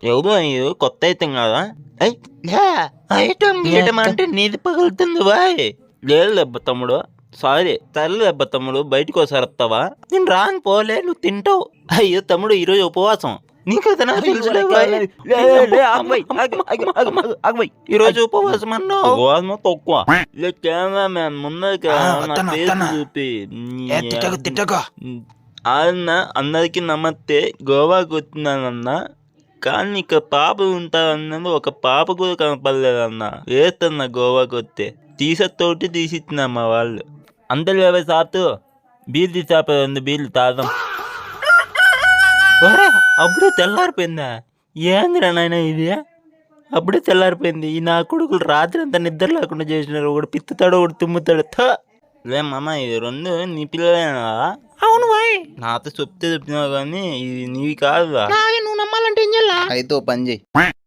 ఎవరు అయ్యో కొత్త ఐటెం కదా ఐటమ్ గీయటం అంటే నీది పగులుతుంది బాయ్. లేదు దెబ్బ తమ్ముడు, సారీ తల్లి దెబ్బ తమ్ముడు, బయటకు ఒకసారి వస్తావా? నేను రాను పోలే, నువ్వు తింటావు. అయ్యో తమ్ముడు ఈరోజు ఉపవాసం, నీకైతే నాకు తెలుసులే బాయ్. ఈరోజు ఉపవాసం అన్నావు. ఉపవాసం తక్కువ కెమెరామ్యాన్ ముందర చూపి అన్న. అందరికి నమస్తే. గోవాకి వచ్చినానన్నా, కానీ ఇక్కడ పాపలు ఉంటారన్నది ఒక పాప కూడా కనపడలేదన్న. వేస్తున్నా గోవాకి వస్తే తీసతోటి తీసిచ్చిన మా వాళ్ళు. అంతే లేవే సాతు, బీర్లు తీసాపే 2 బీర్లు తాగం. అప్పుడే తెల్లారిపోయిందా? ఏందిరా నాయన ఇది? అప్పుడే తెల్లారిపోయింది. ఈ నా కొడుకులు రాత్రి అంతా నిద్ర లేకుండా చేసినారు. ఒకడు పిత్తుతాడు, ఒకడు తుమ్ముతాడు. లే మామ, ఇది 2 నీ పిల్లలేనా? అవును బాయ్, నాతో చెప్తే చెప్పినావు కానీ ఇది నీవి కాదు. నువ్వు నమ్మాలంటే ఏం చేయాలా? అయితే పని చేయి.